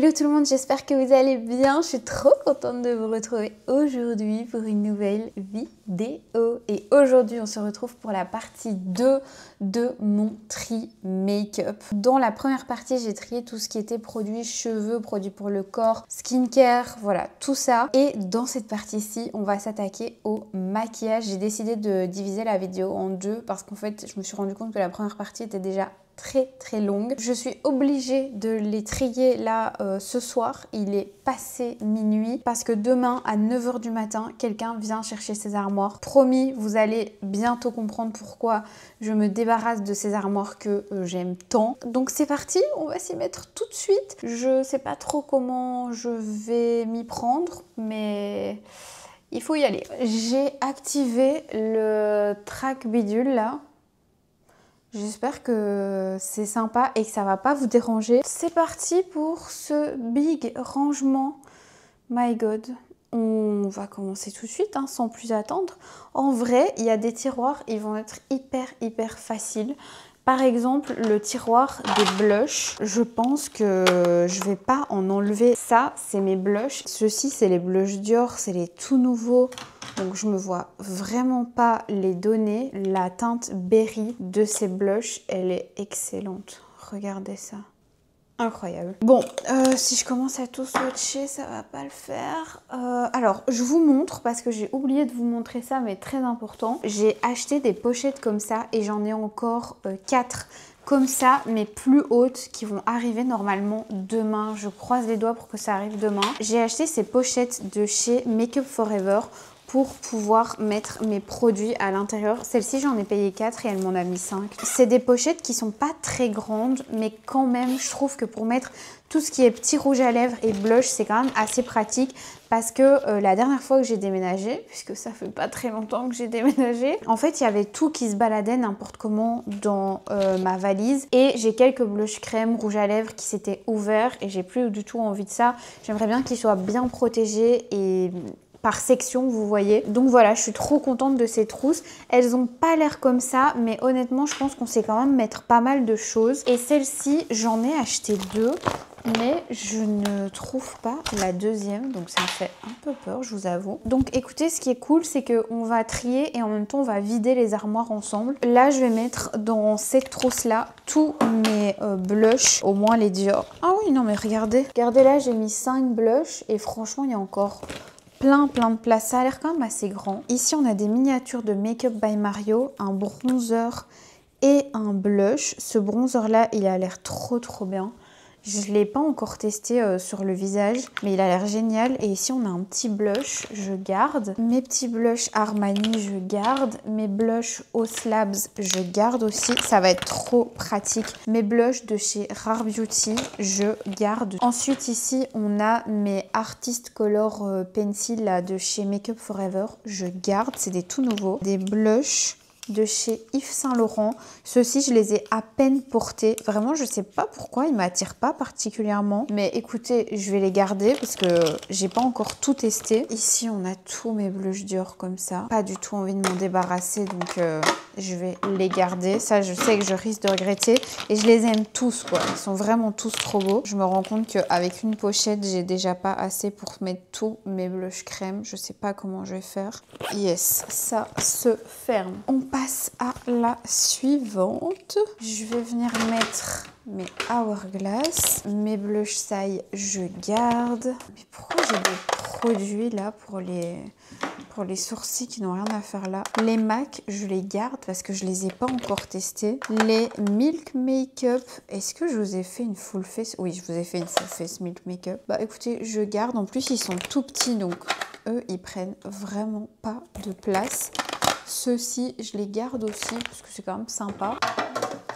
Hello tout le monde, j'espère que vous allez bien. Je suis trop contente de vous retrouver aujourd'hui pour une nouvelle vidéo. Et aujourd'hui, on se retrouve pour la partie 2 de mon tri make-up. Dans la première partie, j'ai trié tout ce qui était produits cheveux, produits pour le corps, skincare, voilà, tout ça. Et dans cette partie-ci, on va s'attaquer au maquillage. J'ai décidé de diviser la vidéo en deux parce qu'en fait, je me suis rendu compte que la première partie était déjà très longue. Je suis obligée de les trier là ce soir. Il est passé minuit parce que demain à 9 h du matin, quelqu'un vient chercher ses armoires. Promis, vous allez bientôt comprendre pourquoi je me débarrasse de ces armoires que j'aime tant. Donc c'est parti, on va s'y mettre tout de suite. Je sais pas trop comment je vais m'y prendre, mais il faut y aller. J'ai activé le track bidule là. J'espère que c'est sympa et que ça va pas vous déranger. C'est parti pour ce big rangement. My God. On va commencer tout de suite, hein, sans plus attendre. En vrai, il y a des tiroirs, ils vont être hyper faciles. Par exemple, le tiroir des blushs, je pense que je vais pas en enlever. Ça, c'est mes blushs. Ceux-ci, c'est les blushs Dior, c'est les tout nouveaux. Donc je me vois vraiment pas les donner. La teinte Berry de ces blushs, elle est excellente. Regardez ça. Incroyable. Bon, si je commence à tout swatcher, ça va pas le faire. Alors, je vous montre, parce que j'ai oublié de vous montrer ça, mais très important. J'ai acheté des pochettes comme ça et j'en ai encore 4 comme ça, mais plus hautes, qui vont arriver normalement demain. Je croise les doigts pour que ça arrive demain. J'ai acheté ces pochettes de chez Make Up For Ever pour pouvoir mettre mes produits à l'intérieur. Celle-ci, j'en ai payé 4 et elle m'en a mis 5. C'est des pochettes qui sont pas très grandes, mais quand même, je trouve que pour mettre tout ce qui est petit rouge à lèvres et blush, c'est quand même assez pratique parce que la dernière fois que j'ai déménagé, puisque ça fait pas très longtemps que j'ai déménagé, en fait, il y avait tout qui se baladait n'importe comment dans ma valise et j'ai quelques blush crème, rouge à lèvres qui s'étaient ouverts et j'ai plus du tout envie de ça. J'aimerais bien qu'ils soient bien protégés et par section, vous voyez. Donc voilà, je suis trop contente de ces trousses. Elles ont pas l'air comme ça, mais honnêtement, je pense qu'on sait quand même mettre pas mal de choses. Et celle-ci, j'en ai acheté 2, mais je ne trouve pas la deuxième, donc ça me fait un peu peur, je vous avoue. Donc écoutez, ce qui est cool, c'est qu'on va trier et en même temps, on va vider les armoires ensemble. Là, je vais mettre dans cette trousse-là tous mes blushs, au moins les Dior. Ah oui, non mais regardez. Regardez là, j'ai mis 5 blushs et franchement, il y a encore plein de place. Ça a l'air quand même assez grand. Ici, on a des miniatures de Make Up by Mario, un bronzer et un blush. Ce bronzer-là, il a l'air trop bien. Je ne l'ai pas encore testé sur le visage, mais il a l'air génial. Et ici, on a un petit blush, je garde. Mes petits blushs Armani, je garde. Mes blushs Os Labs, je garde aussi. Ça va être trop pratique. Mes blushs de chez Rare Beauty, je garde. Ensuite, ici, on a mes Artist Color Pencil là, de chez Make Up For Ever. Je garde, c'est des tout nouveaux. Des blushs de chez Yves Saint Laurent. Ceux-ci, je les ai à peine portés. Vraiment, je sais pas pourquoi, ils m'attirent pas particulièrement. Mais écoutez, je vais les garder parce que j'ai pas encore tout testé. Ici, on a tous mes blushs Dior comme ça. Pas du tout envie de m'en débarrasser, donc je vais les garder. Ça, je sais que je risque de regretter. Et je les aime tous, quoi. Ils sont vraiment tous trop beaux. Je me rends compte qu'avec une pochette, j'ai déjà pas assez pour mettre tous mes blushs crème. Je sais pas comment je vais faire. Yes, ça se ferme. On passe à la suivante. Je vais venir mettre mes Hourglass. Mes blush Sailles, je garde. Mais pourquoi j'ai des produits là pour les sourcils qui n'ont rien à faire là? Les MAC, je les garde parce que je les ai pas encore testés. Les Milk Makeup, est-ce que je vous ai fait une full face? Oui, je vous ai fait une full face Milk Makeup. Bah écoutez, je garde. En plus, ils sont tout petits, donc eux, ils prennent vraiment pas de place. Ceux-ci, je les garde aussi parce que c'est quand même sympa.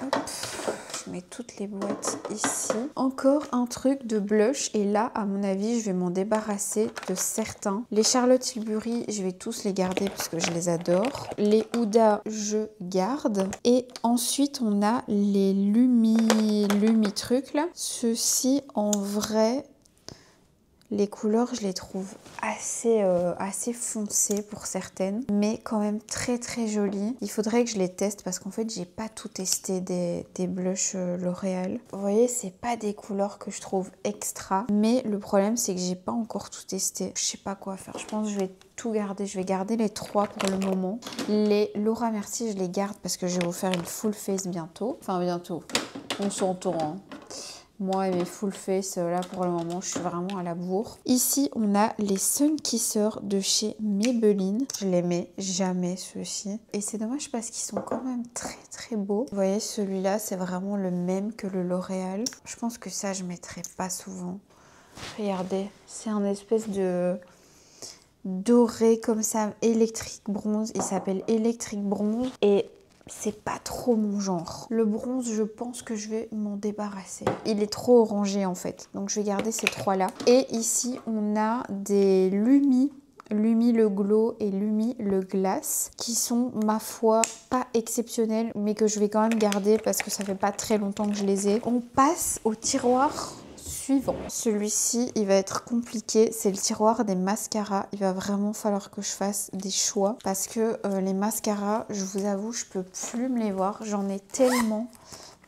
Hop, je mets toutes les boîtes ici. Encore un truc de blush et là, à mon avis, je vais m'en débarrasser de certains. Les Charlotte Tilbury, je vais tous les garder parce que je les adore. Les Huda, je garde. Et ensuite, on a les Lumi trucs là. Ceux-ci, en vrai, Les couleurs, je les trouve assez foncées pour certaines, mais quand même très très jolies. Il faudrait que je les teste parce qu'en fait, j'ai pas tout testé des blushs L'Oréal. Vous voyez, c'est pas des couleurs que je trouve extra, mais le problème, c'est que j'ai pas encore tout testé. Je sais pas quoi faire. Je pense que je vais tout garder. Je vais garder les 3 pour le moment. Les Laura Mercier, je les garde parce que je vais vous faire une full face bientôt. Enfin, bientôt. On s'entend, hein. Moi et mes full face, là pour le moment, je suis vraiment à la bourre. Ici, on a les Sun Kissers de chez Maybelline. Je les mets jamais, ceux-ci. Et c'est dommage parce qu'ils sont quand même très très beaux. Vous voyez, celui-là, c'est vraiment le même que le L'Oréal. Je pense que ça, je mettrai pas souvent. Regardez, c'est un espèce de doré comme ça, électrique bronze. Il s'appelle Electric Bronze. Et c'est pas trop mon genre. Le bronze, je pense que je vais m'en débarrasser. Il est trop orangé en fait. Donc je vais garder ces 3 là. Et ici, on a des Lumi le Glow et Lumi le Glace qui sont, ma foi, pas exceptionnels, mais que je vais quand même garder parce que ça fait pas très longtemps que je les ai. On passe au tiroir suivant. Celui-ci, il va être compliqué. C'est le tiroir des mascaras. Il va vraiment falloir que je fasse des choix parce que les mascaras, je vous avoue, je peux plus me les voir. J'en ai tellement,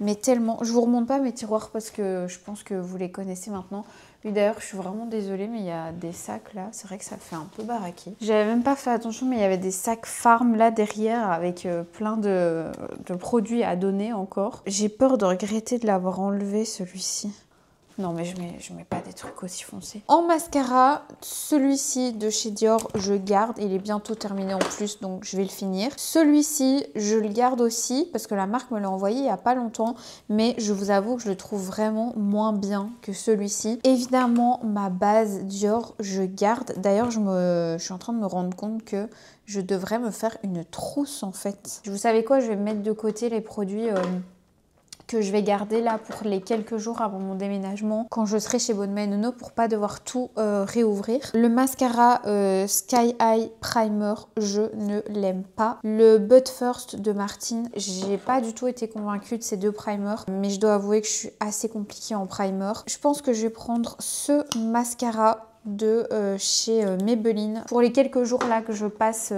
mais tellement. Je vous remonte pas mes tiroirs parce que je pense que vous les connaissez maintenant. Oui, d'ailleurs, je suis vraiment désolée, mais il y a des sacs là. C'est vrai que ça fait un peu baraqué. J'avais même pas fait attention, mais il y avait des sacs Farm là derrière avec plein de produits à donner encore. J'ai peur de regretter de l'avoir enlevé celui-ci. Non, mais je mets pas des trucs aussi foncés. En mascara, celui-ci de chez Dior, je garde. Il est bientôt terminé en plus, donc je vais le finir. Celui-ci, je le garde aussi parce que la marque me l'a envoyé il y a pas longtemps. Mais je vous avoue que je le trouve vraiment moins bien que celui-ci. Évidemment, ma base Dior, je garde. D'ailleurs, je suis en train de me rendre compte que je devrais me faire une trousse en fait. Vous savez quoi? Je vais mettre de côté les produits que je vais garder là pour les quelques jours avant mon déménagement quand je serai chez Bon Nono pour pas devoir tout réouvrir. Le mascara Sky High Primer, je ne l'aime pas. Le But First de Martine, j'ai pas du tout été convaincue de ces 2 primers, mais je dois avouer que je suis assez compliquée en primer. Je pense que je vais prendre ce mascara de chez Maybelline pour les quelques jours là que je passe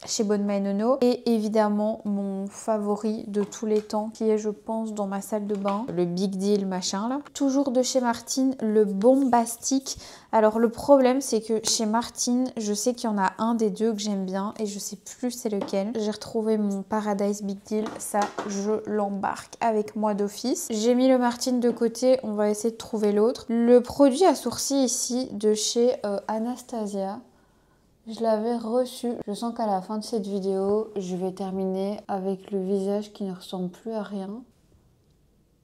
chez Bon Nono. Et évidemment mon favori de tous les temps qui est, je pense, dans ma salle de bain, le Big Deal machin là. Toujours de chez Martine, le Bombastic. Alors le problème, c'est que chez Martine, je sais qu'il y en a un des 2 que j'aime bien et je sais plus c'est lequel. J'ai retrouvé mon Paradise Big Deal, ça je l'embarque avec moi d'office. J'ai mis le Martine de côté, on va essayer de trouver l'autre. Le produit à sourcils ici de chez Anastasia. Je l'avais reçu. Je sens qu'à la fin de cette vidéo, je vais terminer avec le visage qui ne ressemble plus à rien.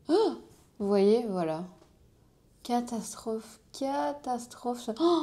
Oh, vous voyez, voilà. Catastrophe, catastrophe. Oh,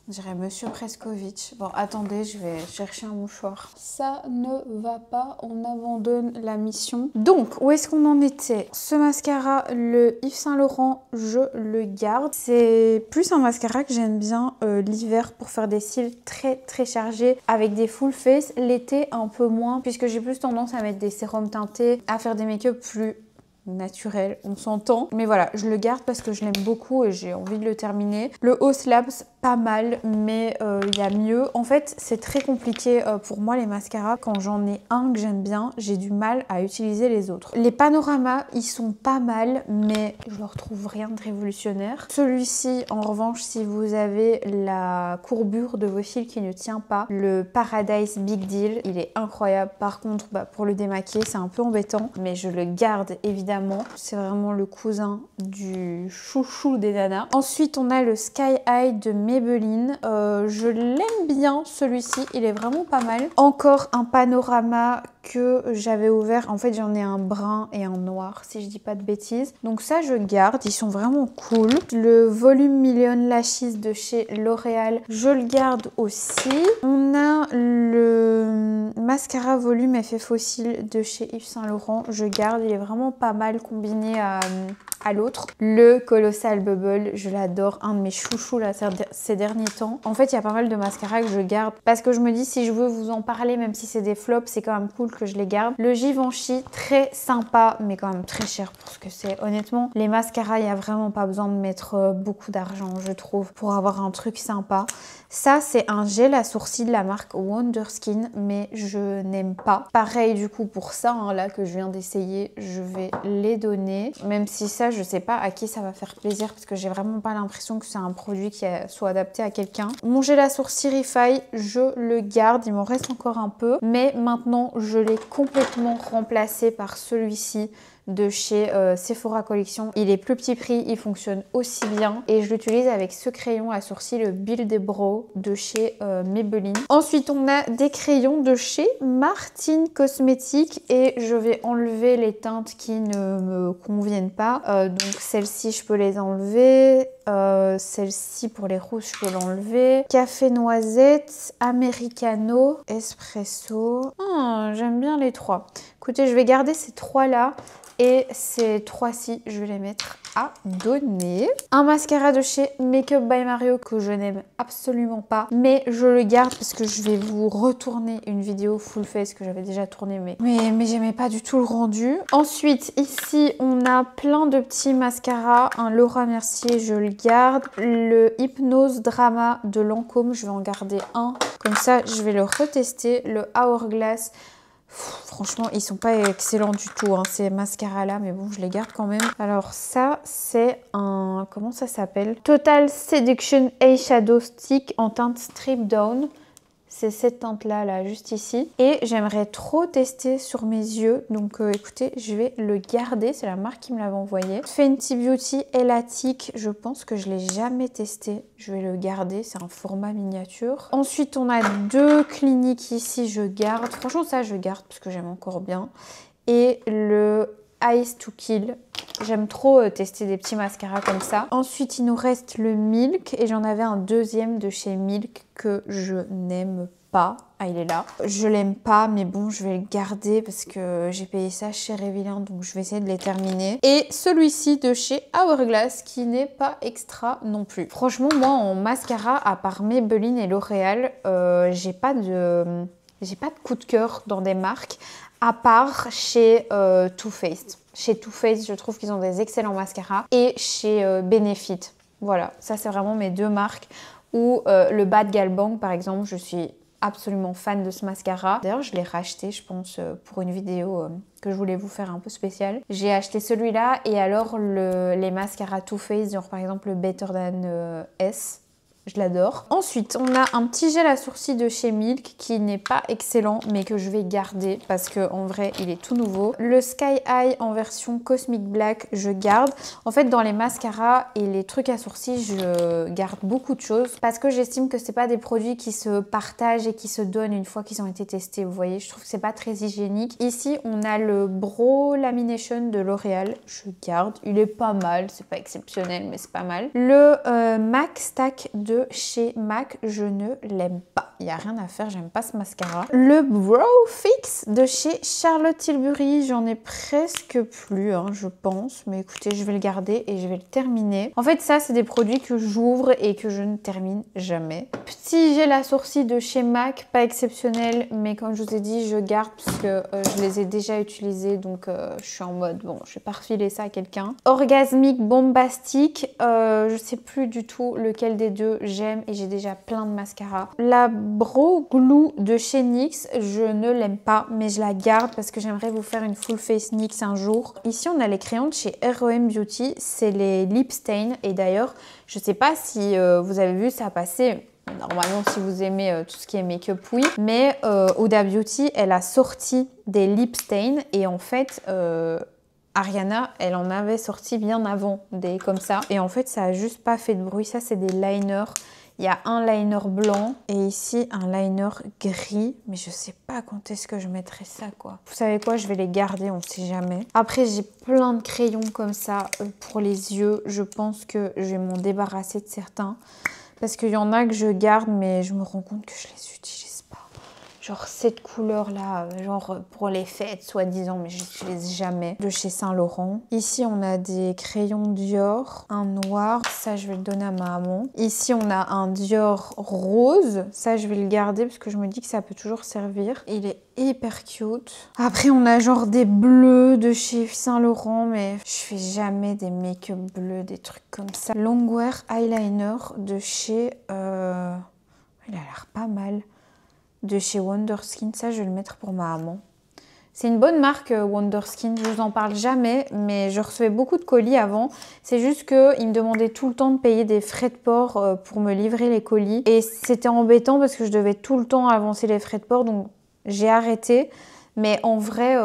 on dirait Monsieur Prescovitch. Bon, attendez, je vais chercher un mouchoir. Ça ne va pas, on abandonne la mission. Donc, où est-ce qu'on en était? Ce mascara, le Yves Saint Laurent, je le garde. C'est plus un mascara que j'aime bien l'hiver pour faire des cils très très chargés avec des full face. L'été, un peu moins, puisque j'ai plus tendance à mettre des sérums teintés, à faire des make-up plus naturel, on s'entend. Mais voilà, je le garde parce que je l'aime beaucoup et j'ai envie de le terminer. Le Haus Labs, pas mal, mais il y a mieux. En fait, c'est très compliqué pour moi les mascaras. Quand j'en ai un que j'aime bien, j'ai du mal à utiliser les autres. Les panoramas, ils sont pas mal, mais je leur trouve rien de révolutionnaire. Celui-ci, en revanche, si vous avez la courbure de vos cils qui ne tient pas, le Paradise Big Deal, il est incroyable. Par contre, pour le démaquiller, c'est un peu embêtant, mais je le garde évidemment. C'est vraiment le cousin du chouchou des nanas. Ensuite, on a le Sky High de Maybelline. Je l'aime bien, celui-ci. Il est vraiment pas mal. Encore un panorama que j'avais ouvert. En fait, j'en ai un brun et un noir, si je dis pas de bêtises. Donc ça, je garde. Ils sont vraiment cool. Le Volume Million Lashes de chez L'Oréal, je le garde aussi. On a le mascara Volume Effet Fossile de chez Yves Saint Laurent. Je garde. Il est vraiment pas mal combiné à l'autre. Le Colossal Bubble, je l'adore, un de mes chouchous là ces derniers temps. En fait, il y a pas mal de mascaras que je garde parce que je me dis si je veux vous en parler, même si c'est des flops, c'est quand même cool que je les garde. Le Givenchy, très sympa, mais quand même très cher pour ce que c'est. Honnêtement, les mascaras, il n'y a vraiment pas besoin de mettre beaucoup d'argent, je trouve, pour avoir un truc sympa. Ça, c'est un gel à sourcils de la marque Wonderskin, mais je n'aime pas. Pareil, du coup, pour ça, hein, là, que je viens d'essayer, je vais les donner. Même si ça, je sais pas à qui ça va faire plaisir, parce que j'ai vraiment pas l'impression que c'est un produit qui soit adapté à quelqu'un. Mon gel à sourcils Refi, je le garde. Il m'en reste encore un peu. Mais maintenant, je l'ai complètement remplacé par celui-ci de chez Sephora Collection. Il est plus petit prix, il fonctionne aussi bien et je l'utilise avec ce crayon à sourcils, le Build Brow de chez Maybelline. Ensuite, on a des crayons de chez Martine Cosmetics et je vais enlever les teintes qui ne me conviennent pas. Donc celle-ci, je peux les enlever. Celle-ci pour les rouges, je peux l'enlever. Café noisette, americano, espresso. J'aime bien les trois. Écoutez, je vais garder ces trois-là. Et ces trois-ci, je vais les mettre à donner. Un mascara de chez Makeup by Mario que je n'aime absolument pas. Mais je le garde parce que je vais vous retourner une vidéo full face que j'avais déjà tournée. Mais j'aimais pas du tout le rendu. Ensuite, ici, on a plein de petits mascaras. Un Laura Mercier, je le garde. Le Hypnose Drama de Lancôme, je vais en garder un. Comme ça, je vais le retester. Le Hourglass. Franchement, ils sont pas excellents du tout, hein, ces mascaras-là, mais bon, je les garde quand même. Alors ça, c'est un... Comment ça s'appelle? Total Seduction Eyeshadow Stick en teinte Strip Down. C'est cette teinte-là, là, juste ici. Et j'aimerais trop tester sur mes yeux. Donc, écoutez, je vais le garder. C'est la marque qui me l'avait envoyé. Fenty Beauty Elatic. Je pense que je ne l'ai jamais testé. Je vais le garder. C'est un format miniature. Ensuite, on a deux cliniques ici. Je garde. Franchement, ça, je garde parce que j'aime encore bien. Et le Ice to Kill. J'aime trop tester des petits mascaras comme ça. Ensuite, il nous reste le Milk. Et j'en avais un deuxième de chez Milk que je n'aime pas. Ah, il est là. Je l'aime pas, mais bon, je vais le garder parce que j'ai payé ça chez Revlon, donc je vais essayer de les terminer. Et celui-ci de chez Hourglass qui n'est pas extra non plus. Franchement, moi, en mascara, à part Maybelline et L'Oréal, j'ai pas de coup de cœur dans des marques, à part chez Too Faced. Chez Too Faced, je trouve qu'ils ont des excellents mascaras. Et chez Benefit. Voilà, ça c'est vraiment mes deux marques. Ou le Bad Gal Bang, par exemple, je suis absolument fan de ce mascara. D'ailleurs, je l'ai racheté, je pense, pour une vidéo que je voulais vous faire un peu spéciale. J'ai acheté celui-là et alors les mascaras Too Faced, genre par exemple le Better Than S. Je l'adore. Ensuite, on a un petit gel à sourcils de chez Milk qui n'est pas excellent mais que je vais garder parce qu'en vrai, il est tout nouveau. Le Sky High en version Cosmic Black, je garde. En fait, dans les mascaras et les trucs à sourcils, je garde beaucoup de choses parce que j'estime que c'est pas des produits qui se partagent et qui se donnent une fois qu'ils ont été testés. Vous voyez, je trouve que c'est pas très hygiénique. Ici, on a le Brow Lamination de L'Oréal. Je garde. Il est pas mal. C'est pas exceptionnel, mais c'est pas mal. Le MAC Stack de chez MAC, je ne l'aime pas. Il n'y a rien à faire, j'aime pas ce mascara. Le Brow Fix de chez Charlotte Tilbury, j'en ai presque plus, hein, je pense. Mais écoutez, je vais le garder et je vais le terminer. En fait, ça, c'est des produits que j'ouvre et que je ne termine jamais. Petit gel à sourcils de chez MAC, pas exceptionnel, mais comme je vous ai dit, je garde parce que je les ai déjà utilisés, donc je suis en mode, bon, je vais pas refiler ça à quelqu'un. Orgasmic Bombastic, je sais plus du tout lequel des deux j'aime et j'ai déjà plein de mascaras. La Brow Glue de chez NYX, je ne l'aime pas, mais je la garde parce que j'aimerais vous faire une full face NYX un jour. Ici, on a les crayons de chez REM Beauty, c'est les Lip Stain. Et d'ailleurs, je sais pas si vous avez vu ça passer. Normalement, si vous aimez tout ce qui est make-up, oui. Mais Huda Beauty, elle a sorti des Lip Stain et en fait... Ariana, elle en avait sorti bien avant des comme ça. Et en fait, ça a juste pas fait de bruit. Ça, c'est des liners. Il y a un liner blanc et ici, un liner gris. Mais je sais pas quand est-ce que je mettrai ça, quoi. Vous savez quoi? Je vais les garder, on sait jamais. Après, j'ai plein de crayons comme ça pour les yeux. Je pense que je vais m'en débarrasser de certains. Parce qu'il y en a que je garde, mais je me rends compte que je les utilise pas. Genre cette couleur-là, genre pour les fêtes, soi-disant, mais je n'utilise jamais, de chez Saint Laurent. Ici, on a des crayons Dior, un noir, ça je vais le donner à ma maman. Ici, on a un Dior rose, ça je vais le garder parce que je me dis que ça peut toujours servir. Il est hyper cute. Après, on a genre des bleus de chez Saint Laurent, mais je fais jamais des make-up bleus, des trucs comme ça. Longwear eyeliner de chez... Il a l'air pas mal. De chez Wonderskin, ça je vais le mettre pour ma maman. C'est une bonne marque Wonderskin, je vous en parle jamais, mais je recevais beaucoup de colis avant. C'est juste qu'ils me demandaient tout le temps de payer des frais de port pour me livrer les colis. Et c'était embêtant parce que je devais tout le temps avancer les frais de port, donc j'ai arrêté. Mais en vrai,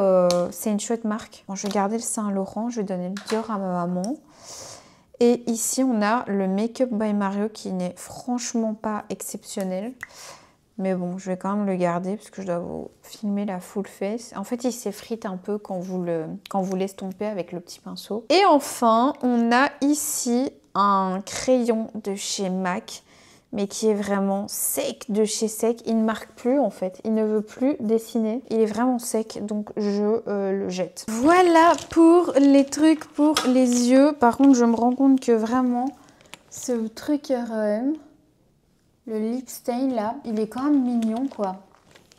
c'est une chouette marque. Bon, je vais garder le Saint Laurent, je vais donner le Dior à ma maman. Et ici, on a le Make Up by Mario qui n'est franchement pas exceptionnel. Mais bon, je vais quand même le garder parce que je dois vous filmer la full face. En fait, il s'effrite un peu quand vous l'estompez avec le petit pinceau. Et enfin, on a ici un crayon de chez MAC, mais qui est vraiment sec de chez sec. Il ne marque plus en fait, il ne veut plus dessiner. Il est vraiment sec, donc je le jette. Voilà pour les trucs pour les yeux. Par contre, je me rends compte que vraiment, ce truc RM... Le lip stain là, il est quand même mignon quoi.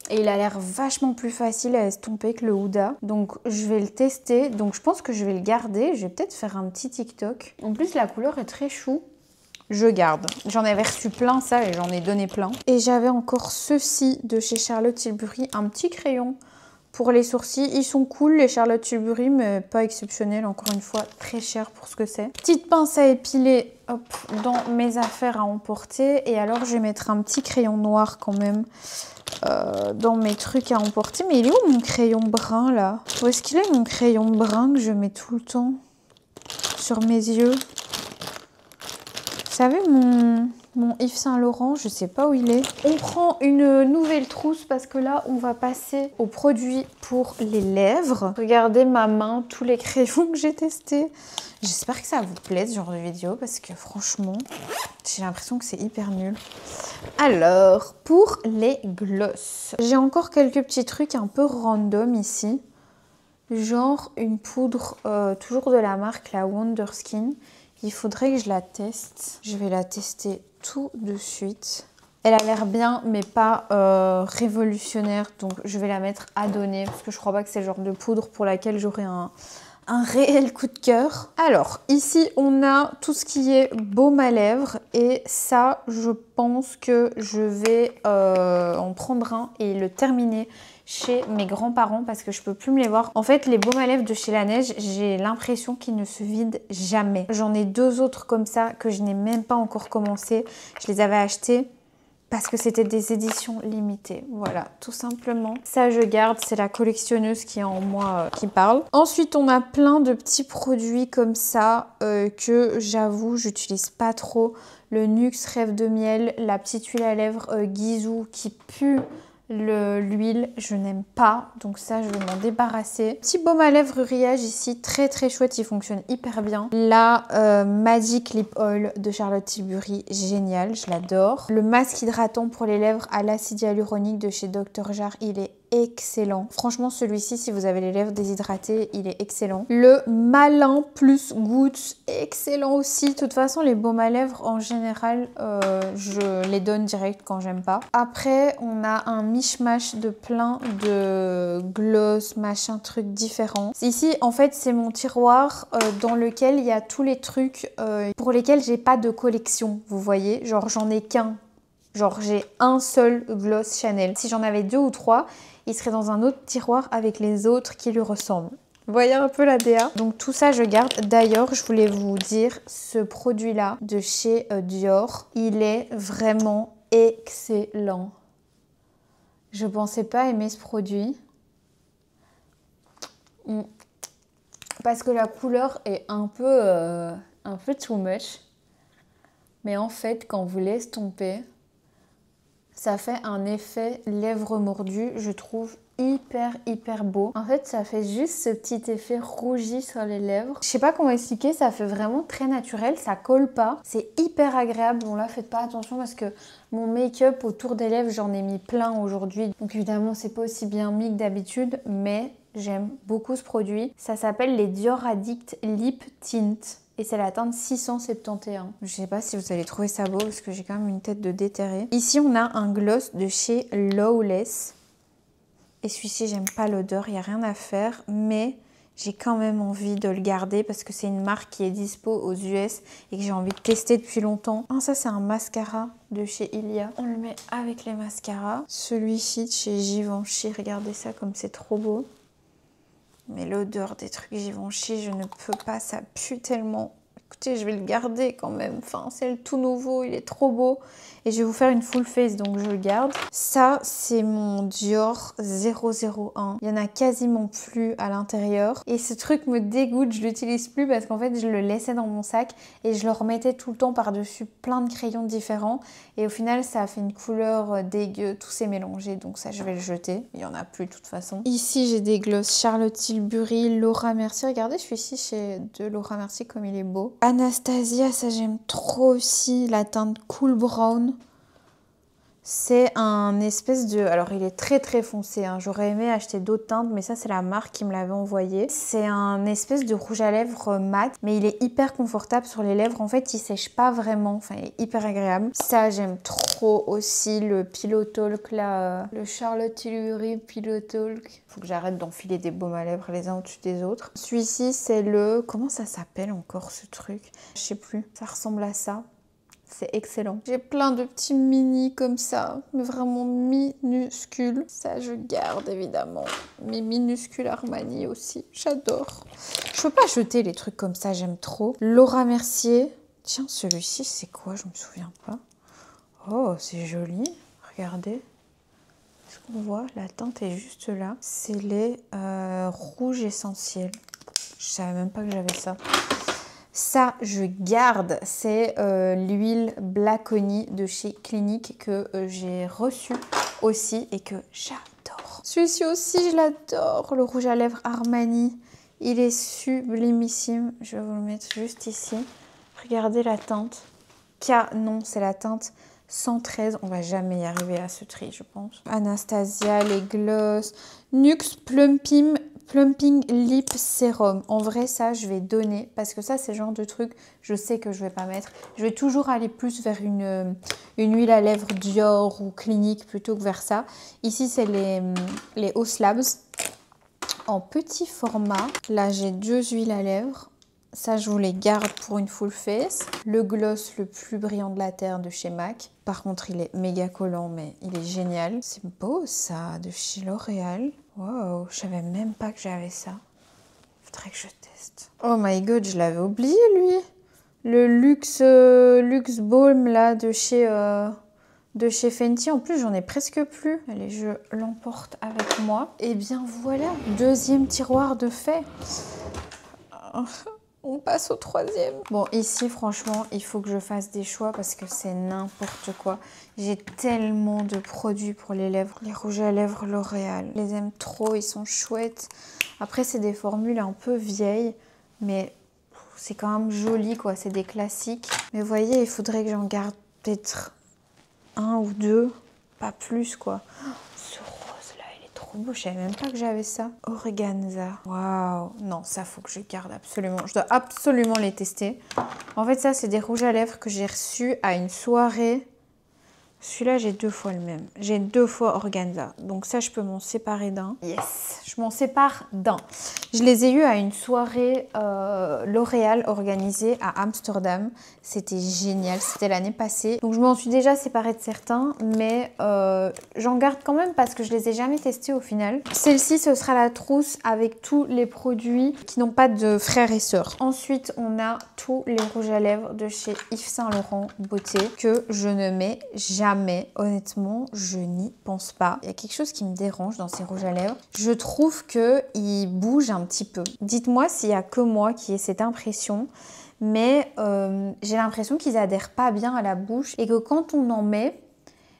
Et il a l'air vachement plus facile à estomper que le Huda. Donc je vais le tester. Donc je pense que je vais le garder. Je vais peut-être faire un petit TikTok. En plus la couleur est très chou. Je garde. J'en avais reçu plein ça et j'en ai donné plein. Et j'avais encore ceci de chez Charlotte Tilbury. Un petit crayon pour les sourcils. Ils sont cool les Charlotte Tilbury mais pas exceptionnels. Encore une fois très cher pour ce que c'est. Petite pince à épiler hop, dans mes affaires à emporter. Et alors je vais mettre un petit crayon noir quand même dans mes trucs à emporter. Mais il est où mon crayon brun là? Où est-ce qu'il est mon crayon brun que je mets tout le temps sur mes yeux? Vous savez mon Yves Saint Laurent, je sais pas où il est. On prend une nouvelle trousse parce que là on va passer aux produits pour les lèvres. Regardez ma main, tous les crayons que j'ai testés. J'espère que ça vous plaît ce genre de vidéo parce que franchement j'ai l'impression que c'est hyper nul. Alors pour les gloss, j'ai encore quelques petits trucs un peu random ici. Genre une poudre toujours de la marque la Wonderskin. Il faudrait que je la teste. Je vais la tester tout de suite. Elle a l'air bien, mais pas révolutionnaire. Donc, je vais la mettre à donner. Parce que je crois pas que c'est le genre de poudre pour laquelle j'aurai un réel coup de cœur. Alors, ici, on a tout ce qui est baume à lèvres. Et ça, je pense que je vais en prendre un et le terminer chez mes grands-parents parce que je peux plus me les voir. En fait, les baumes à lèvres de chez Laneige, j'ai l'impression qu'ils ne se vident jamais. J'en ai deux autres comme ça que je n'ai même pas encore commencé. Je les avais achetés parce que c'était des éditions limitées. Voilà, tout simplement. Ça, je garde. C'est la collectionneuse qui est en moi qui parle. Ensuite, on a plein de petits produits comme ça que j'avoue, j'utilise pas trop. Le Nuxe Rêve de Miel, la petite huile à lèvres Guizou qui pue l'huile, je n'aime pas, donc ça je vais m'en débarrasser. Petit baume à lèvres Riage ici, très très chouette, il fonctionne hyper bien. La Magic Lip Oil de Charlotte Tilbury, génial, je l'adore. Le masque hydratant pour les lèvres à l'acide hyaluronique de chez Dr. Jart, il est excellent. Franchement, celui-ci, si vous avez les lèvres déshydratées, il est excellent. Le Malin Plus Gouttes, excellent aussi. De toute façon, les baumes à lèvres, en général, je les donne direct quand j'aime pas. Après, on a un mishmash de plein de gloss, machin, trucs différents. Ici, en fait, c'est mon tiroir dans lequel il y a tous les trucs pour lesquels j'ai pas de collection, vous voyez. Genre, j'en ai qu'un. Genre, j'ai un seul gloss Chanel. Si j'en avais 2 ou 3, il serait dans un autre tiroir avec les autres qui lui ressemblent. Vous voyez un peu la DA? Donc tout ça, je garde. D'ailleurs, je voulais vous dire, ce produit-là de chez Dior, il est vraiment excellent. Je pensais pas aimer ce produit. Parce que la couleur est un peu too much. Mais en fait, quand vous l'estompez, ça fait un effet lèvres mordues, je trouve hyper beau. En fait, ça fait juste ce petit effet rougi sur les lèvres. Je sais pas comment expliquer, ça fait vraiment très naturel, ça colle pas. C'est hyper agréable. Bon là, faites pas attention parce que mon make-up autour des lèvres, j'en ai mis plein aujourd'hui. Donc évidemment, c'est pas aussi bien mis que d'habitude, mais j'aime beaucoup ce produit. Ça s'appelle les Dior Addict Lip Tint. Et c'est la teinte 671. Je sais pas si vous allez trouver ça beau parce que j'ai quand même une tête de déterré. Ici, on a un gloss de chez Lawless. Et celui-ci, j'aime pas l'odeur, il n'y a rien à faire. Mais j'ai quand même envie de le garder parce que c'est une marque qui est dispo aux US et que j'ai envie de tester depuis longtemps. Ah, ça, c'est un mascara de chez Ilia. On le met avec les mascaras. Celui-ci de chez Givenchy, regardez ça comme c'est trop beau. Mais l'odeur des trucs Givenchy, je ne peux pas, ça pue tellement. Écoutez, je vais le garder quand même. Enfin, c'est le tout nouveau, il est trop beau. Et je vais vous faire une full face, donc je le garde. Ça, c'est mon Dior 001. Il y en a quasiment plus à l'intérieur. Et ce truc me dégoûte, je l'utilise plus parce qu'en fait, je le laissais dans mon sac et je le remettais tout le temps par-dessus plein de crayons différents. Et au final, ça a fait une couleur dégueu, tout s'est mélangé. Donc ça, je vais le jeter. Il n'y en a plus de toute façon. Ici, j'ai des gloss Charlotte Tilbury, Laura Mercier. Regardez, je suis ici chez de Laura Mercier comme il est beau. Anastasia, ça j'aime trop aussi. La teinte Cool Brown. C'est un espèce de... Alors, il est très foncé. Hein. J'aurais aimé acheter d'autres teintes, mais ça, c'est la marque qui me l'avait envoyé. C'est un espèce de rouge à lèvres mat, mais il est hyper confortable sur les lèvres. En fait, il sèche pas vraiment. Enfin, il est hyper agréable. Ça, j'aime trop aussi le Pillow Talk, là. Le Charlotte Tilbury Pillow Talk. Faut que j'arrête d'enfiler des baumes à lèvres les uns au-dessus des autres. Celui-ci, c'est le... Comment ça s'appelle encore, ce truc? Je sais plus. Ça ressemble à ça. C'est excellent. J'ai plein de petits mini comme ça, mais vraiment minuscules. Ça, je garde évidemment. Mes minuscules Armani aussi. J'adore. Je peux pas jeter les trucs comme ça, j'aime trop. Laura Mercier. Tiens, celui-ci, c'est quoi? Je me souviens pas. Oh, c'est joli. Regardez. Est-ce qu'on voit? La teinte est juste là. C'est les rouges essentiels. Je savais même pas que j'avais ça. Ça, je garde, c'est l'huile Black Honey de chez Clinique que j'ai reçu aussi et que j'adore. Celui-ci aussi, je l'adore, le rouge à lèvres Armani. Il est sublimissime. Je vais vous le mettre juste ici. Regardez la teinte. Non, c'est la teinte 113. On va jamais y arriver à ce tri, je pense. Anastasia, les gloss. NYX Plumping Lip Serum. En vrai, ça, je vais donner parce que ça, c'est le genre de truc, je sais que je vais pas mettre. Je vais toujours aller plus vers une huile à lèvres Dior ou Clinique plutôt que vers ça. Ici, c'est les Haus Labs en petit format. Là, j'ai 2 huiles à lèvres. Ça, je vous les garde pour une full face. Le gloss le plus brillant de la Terre de chez MAC. Par contre, il est méga collant, mais il est génial. C'est beau, ça, de chez L'Oréal. Wow, je savais même pas que j'avais ça. Faudrait que je teste. Oh my god, je l'avais oublié, lui. Le Luxe Balm, là, de chez Fenty. En plus, j'en ai presque plus. Allez, je l'emporte avec moi. Et bien voilà, deuxième tiroir de fait. On passe au troisième. Bon, ici, franchement, il faut que je fasse des choix parce que c'est n'importe quoi. J'ai tellement de produits pour les lèvres. Les rouges à lèvres L'Oréal. Je les aime trop, ils sont chouettes. Après, c'est des formules un peu vieilles, mais c'est quand même joli, quoi. C'est des classiques. Mais vous voyez, il faudrait que j'en garde peut-être 1 ou 2, pas plus, quoi. Je savais même pas que j'avais ça. Organza. Waouh. Non, ça faut que je garde absolument. Je dois absolument les tester. En fait, ça, c'est des rouges à lèvres que j'ai reçus à une soirée. Celui-là, j'ai 2 fois le même. J'ai 2 fois Organza. Donc ça, je peux m'en séparer d'un. Yes, je m'en sépare d'un. Je les ai eus à une soirée L'Oréal organisée à Amsterdam. C'était génial, c'était l'année passée. Donc je m'en suis déjà séparée de certains, mais j'en garde quand même parce que je les ai jamais testés au final. Celle-ci, ce sera la trousse avec tous les produits qui n'ont pas de frères et sœurs. Ensuite, on a tous les rouges à lèvres de chez Yves Saint Laurent Beauté que je ne mets jamais. Honnêtement, je n'y pense pas. Il y a quelque chose qui me dérange dans ces rouges à lèvres. Je trouve qu'ils bougent un petit peu. Dites-moi s'il n'y a que moi qui ai cette impression. Mais j'ai l'impression qu'ils adhèrent pas bien à la bouche et que quand on en met,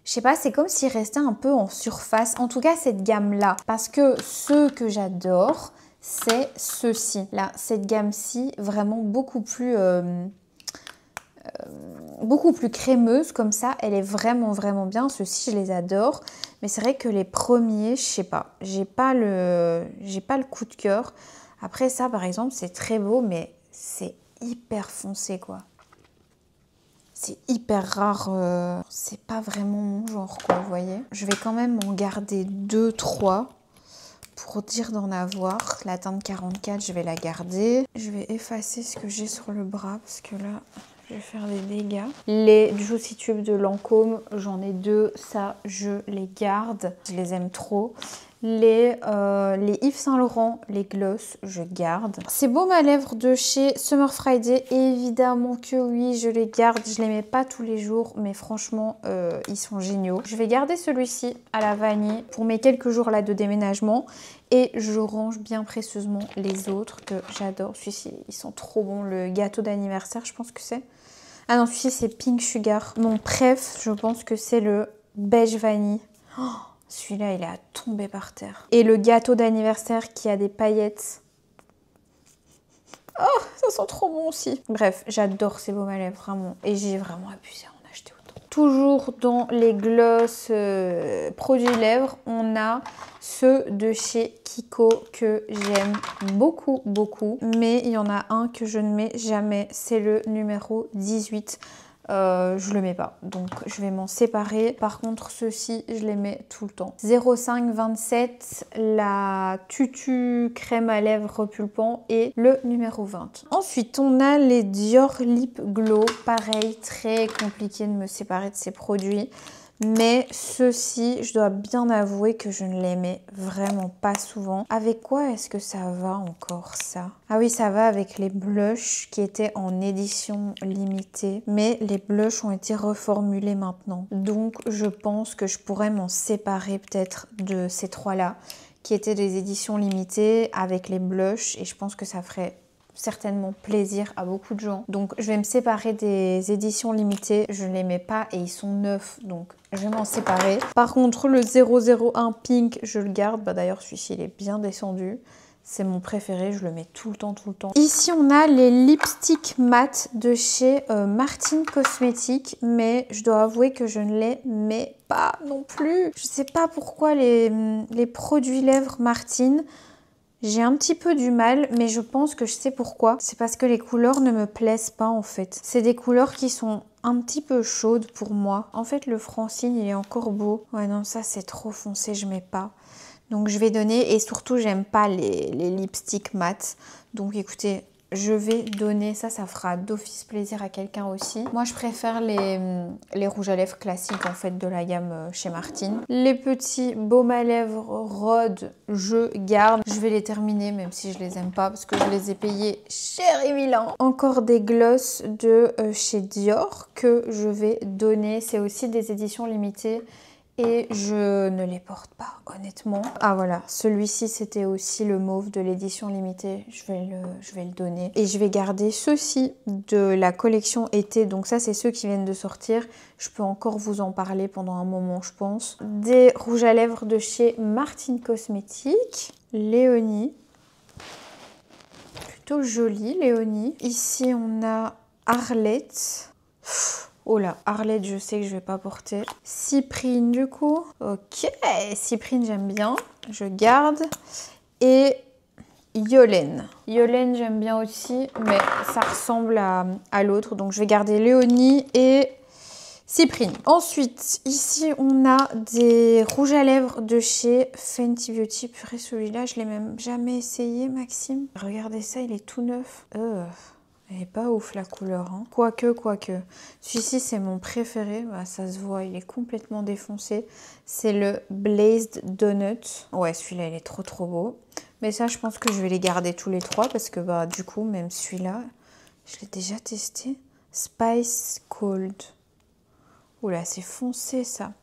Je sais pas, c'est comme s'il restait un peu en surface. En tout cas, cette gamme-là. Parce que ce que j'adore, c'est ceux-ci. Là, cette gamme-ci, vraiment beaucoup plus crémeuse comme ça. Elle est vraiment, vraiment bien. Ceux-ci, je les adore. Mais c'est vrai que les premiers, je sais pas. J'ai pas le coup de cœur. Après ça, par exemple, c'est très beau, mais c'est hyper foncé, quoi. C'est hyper rare, c'est pas vraiment mon genre, quoi, vous voyez. Je vais quand même en garder 2-3 pour dire d'en avoir. La teinte 44, je vais la garder. Je vais effacer ce que j'ai sur le bras parce que là, je vais faire des dégâts. Les Juicy Tube de Lancôme, j'en ai 2, ça, je les garde. Je les aime trop. Les Yves Saint Laurent, les gloss, je garde. Ces baumes à lèvres de chez Summer Friday, évidemment que oui, je les garde. Je les mets pas tous les jours, mais franchement, ils sont géniaux. Je vais garder celui-ci à la vanille pour mes quelques jours là de déménagement. Et je range bien précieusement les autres que j'adore. Celui-ci, ils sont trop bons. Le gâteau d'anniversaire, je pense que c'est. Ah non, celui-ci, c'est Pink Sugar. Mon préf, je pense que c'est le beige vanille. Oh, celui-là, il est à tomber par terre. Et le gâteau d'anniversaire qui a des paillettes. Oh, ça sent trop bon aussi. Bref, j'adore ces baumes à lèvres, vraiment. Et j'ai vraiment abusé à en acheter autant. Toujours dans les gloss produits lèvres, on a ceux de chez Kiko que j'aime beaucoup, beaucoup. Mais il y en a un que je ne mets jamais, c'est le numéro 18. Je le mets pas, donc je vais m'en séparer. Par contre, ceux-ci, je les mets tout le temps. 0527, la Tutu crème à lèvres repulpant et le numéro 20. Ensuite, on a les Dior Lip Glow. Pareil, très compliqué de me séparer de ces produits. Mais ceux-ci, je dois bien avouer que je ne les mets vraiment pas souvent. Avec quoi est-ce que ça va encore, ça? Ah oui, ça va avec les blushs qui étaient en édition limitée. Mais les blushs ont été reformulés maintenant. Donc, je pense que je pourrais m'en séparer peut-être de ces trois-là, qui étaient des éditions limitées avec les blushs. Et je pense que ça ferait certainement plaisir à beaucoup de gens. Donc je vais me séparer des éditions limitées. Je ne les mets pas et ils sont neufs, donc je vais m'en séparer. Par contre, le 001 Pink, je le garde. Bah, d'ailleurs, celui-ci, il est bien descendu. C'est mon préféré, je le mets tout le temps, tout le temps. Ici, on a les lipsticks mat de chez Martine Cosmetics, mais je dois avouer que je ne les mets pas non plus. Je sais pas pourquoi les produits lèvres Martine, j'ai un petit peu du mal, mais je pense que je sais pourquoi. C'est parce que les couleurs ne me plaisent pas en fait. C'est des couleurs qui sont un petit peu chaudes pour moi. En fait, le Francine, il est encore beau. Ouais, non, ça c'est trop foncé, je mets pas. Donc je vais donner, et surtout j'aime pas les lipsticks mat. Donc écoutez, je vais donner, ça fera d'office plaisir à quelqu'un aussi. Moi je préfère les rouges à lèvres classiques en fait de la gamme chez Martine. Les petits baumes à lèvres Rhode, je garde. Je vais les terminer même si je les aime pas parce que je les ai payés cher et Milan. Encore des gloss de chez Dior que je vais donner. C'est aussi des éditions limitées. Et je ne les porte pas, honnêtement. Ah voilà, celui-ci, c'était aussi le mauve de l'édition limitée. Je vais le donner. Et je vais garder ceux-ci de la collection été. Donc ça, c'est ceux qui viennent de sortir. Je peux encore vous en parler pendant un moment, je pense. Des rouges à lèvres de chez Martine Cosmetics. Léonie. Plutôt joli, Léonie. Ici, on a Arlette. Oh là, Arlette, je sais que je vais pas porter. Cyprine, du coup. Ok, Cyprine, j'aime bien. Je garde. Et Yolène. Yolène, j'aime bien aussi, mais ça ressemble à l'autre. Donc, je vais garder Léonie et Cyprine. Ensuite, ici, on a des rouges à lèvres de chez Fenty Beauty. Purée, celui-là, je l'ai même jamais essayé, Maxime. Regardez ça, il est tout neuf. Elle est pas ouf la couleur, hein. Quoique. Celui-ci, c'est mon préféré. Bah, ça se voit, il est complètement défoncé. C'est le Blazed Donut. Ouais, celui-là, il est trop beau. Mais ça, je pense que je vais les garder tous les trois parce que bah, du coup, même celui-là, je l'ai déjà testé. Spice Cold. Oula, c'est foncé ça.